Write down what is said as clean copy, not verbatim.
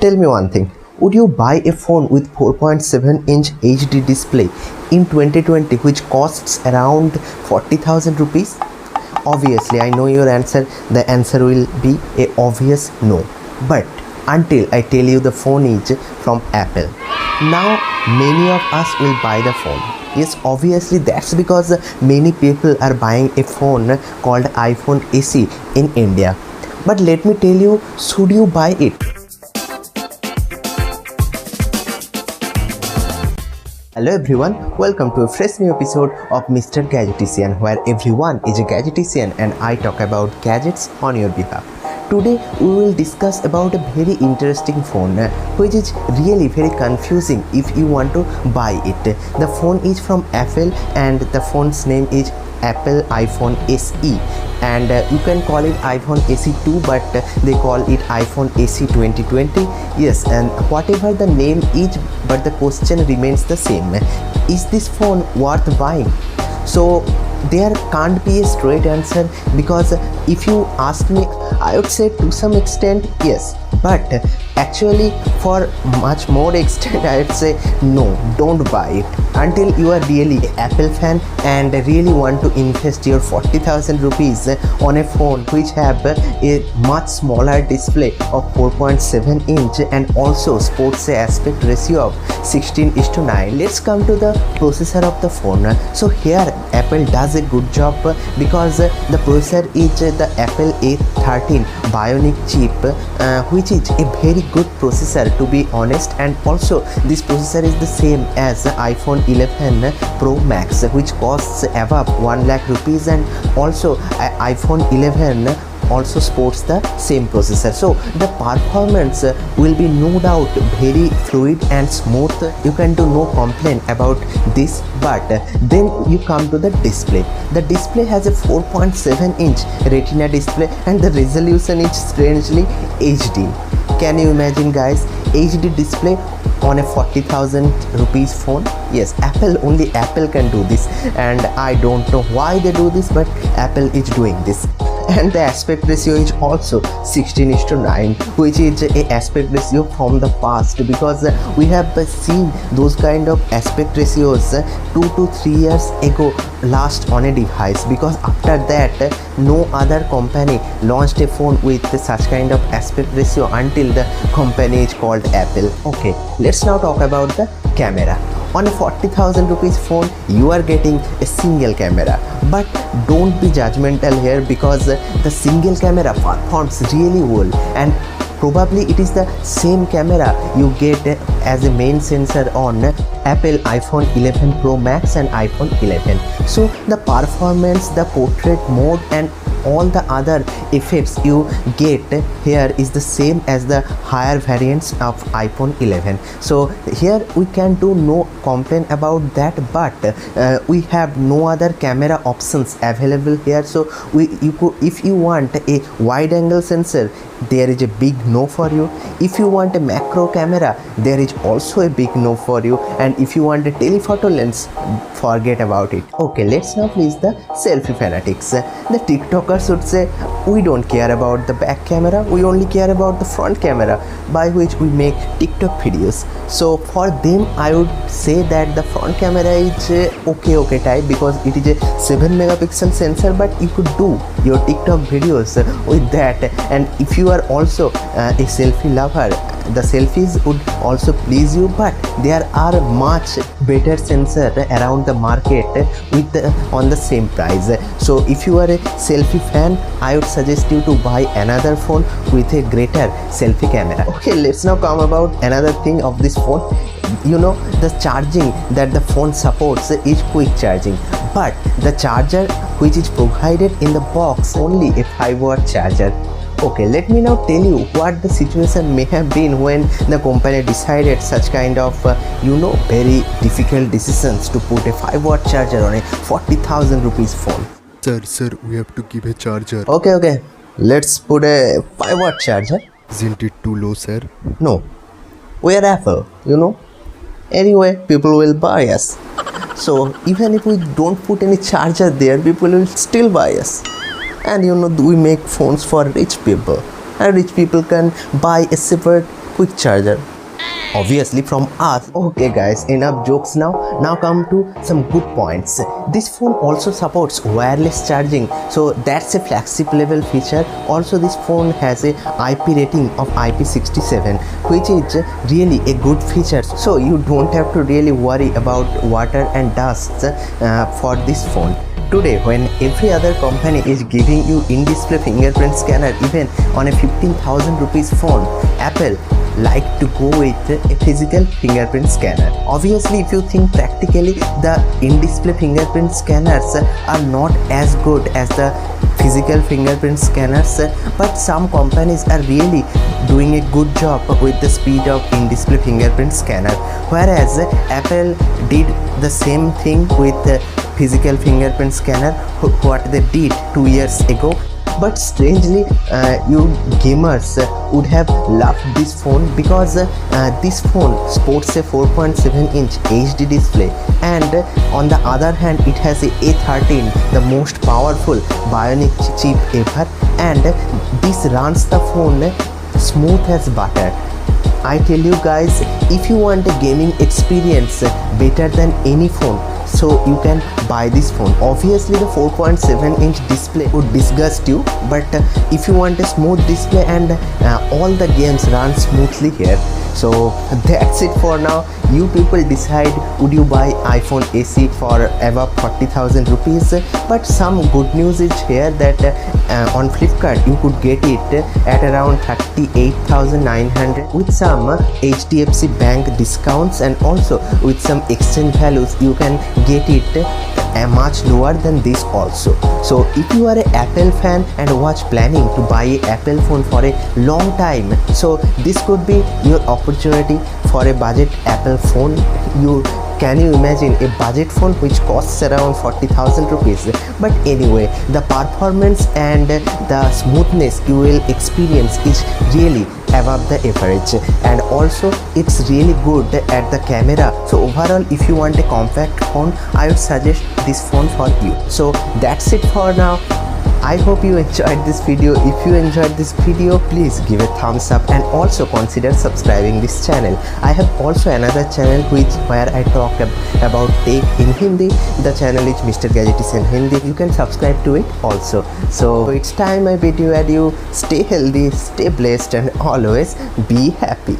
Tell me one thing, would you buy a phone with 4.7-inch HD display in 2020 which costs around 40,000 rupees? Obviously, I know your answer. The answer will be a obvious no. But until I tell you the phone is from Apple, now many of us will buy the phone. Yes, obviously that's because many people are buying a phone called iPhone SE in India. But let me tell you, should you buy it? Hello everyone, welcome to a fresh new episode of Mr. Gadgetician, where everyone is a gadgetician and I talk about gadgets on your behalf. Today we will discuss about a very interesting phone which is really very confusing if you want to buy it. The phone is from Apple and the phone's name is Apple iPhone SE, and you can call it iPhone SE 2, but they call it iPhone SE 2020. Yes, and whatever the name is, but the question remains the same. Is this phone worth buying? So there can't be a straight answer, because if you ask me, I would say to some extent yes, but actually for much more extent I would say no, don't buy it until you are really an Apple fan and really want to invest your 40,000 rupees on a phone which have a much smaller display of 4.7 inch and also sports aspect ratio of 16:9. Let's come to the processor of the phone. So here Apple does a good job because the processor is the Apple A13 Bionic chip, which is a very good processor to be honest, and also this processor is the same as the iPhone 11 Pro Max, which costs above 1 lakh rupees, and also iPhone 11 also sports the same processor. So the performance will be no doubt very fluid and smooth. You can do no complaint about this. But then you come to the display. The display has a 4.7-inch retina display and the resolution is strangely HD. Can you imagine, guys? HD display on a 40,000 rupees phone? Yes, only Apple can do this, and I don't know why they do this, but Apple is doing this. And the aspect ratio is also 16:9, which is a aspect ratio from the past, because we have seen those kind of aspect ratios 2 to 3 years ago last on a device, because after that no other company launched a phone with such kind of aspect ratio until the company is called Apple. Okay, let's now talk about the camera. On a 40,000 rupees phone you are getting a single camera, but don't be judgmental here, because the single camera performs really well, and probably it is the same camera you get as a main sensor on Apple iPhone 11 Pro Max and iPhone 11. So the performance, the portrait mode and all the other effects you get here is the same as the higher variants of iPhone 11. So here we can do no complaint about that, but we have no other camera options available here. So if you want a wide angle sensor, there is a big no for you. If you want a macro camera, there is also a big no for you, and if you want a telephoto lens, forget about it. Okay, let's now please the selfie fanatics. The TikTokers would say, we don't care about the back camera, we only care about the front camera, by which we make TikTok videos. So for them I would say that the front camera is okay type, because it is a 7 megapixel sensor, but you could do your TikTok videos with that. And if you are also a selfie lover, the selfies would also please you, but there are much better sensor around the market with on the same price. So if you are a selfie fan, I would suggest you to buy another phone with a greater selfie camera. Okay, let's now come about another thing of this phone. You know, the charging that the phone supports is quick charging, but the charger which is provided in the box only a 5-watt charger. Okay, let me now tell you what the situation may have been when the company decided such kind of very difficult decisions to put a 5-watt charger on a 40,000 rupees phone. Sir, we have to give a charger. Okay, let's put a 5-watt charger. Isn't it too low, sir? No, we are Apple, Anyway, people will buy us. So even if we don't put any charger there, people will still buy us. And we make phones for rich people, and rich people can buy a separate quick charger. Obviously from us. Okay guys, enough jokes now come to some good points. This phone also supports wireless charging, so that's a flagship level feature. Also this phone has a IP rating of IP67, which is really a good feature, so you don't have to really worry about water and dust for this phone. Today, when every other company is giving you in-display fingerprint scanner even on a 15,000 rupees phone, Apple like to go with a physical fingerprint scanner. Obviously, if you think practically, the in-display fingerprint scanners are not as good as the physical fingerprint scanners, but some companies are really doing a good job with the speed of in-display fingerprint scanner, whereas Apple did the same thing with physical fingerprint scanner what they did 2 years ago. But strangely, you gamers would have loved this phone because this phone sports a 4.7-inch HD display, and on the other hand it has a A13, the most powerful bionic chip ever, and this runs the phone smooth as butter. I tell you guys, if you want a gaming experience better than any phone, so you can buy this phone. Obviously the 4.7-inch display would disgust you, but if you want a smooth display and all the games run smoothly here, so that's it for now. You people decide, would you buy iPhone SE for above 40,000 rupees? But some good news is here that on Flipkart you could get it at around 38,900 with some HDFC Bank discounts, and also with some exchange values you can get it much lower than this also. So if you are an Apple fan and was planning to buy an Apple phone for a long time, so this could be your opportunity for a budget Apple phone. Can you imagine a budget phone which costs around 40,000 rupees? But anyway, the performance and the smoothness you will experience is really above the average, and also it's really good at the camera. So overall, if you want a compact phone, I would suggest this phone for you. So that's it for now. I hope you enjoyed this video. If you enjoyed this video, please give a thumbs up and also consider subscribing this channel. I have also another channel where I talk about tech in Hindi. The channel is Mr. Gadgetician Hindi. You can subscribe to it also. So it's time I bid you adieu. Stay healthy, stay blessed, and always be happy.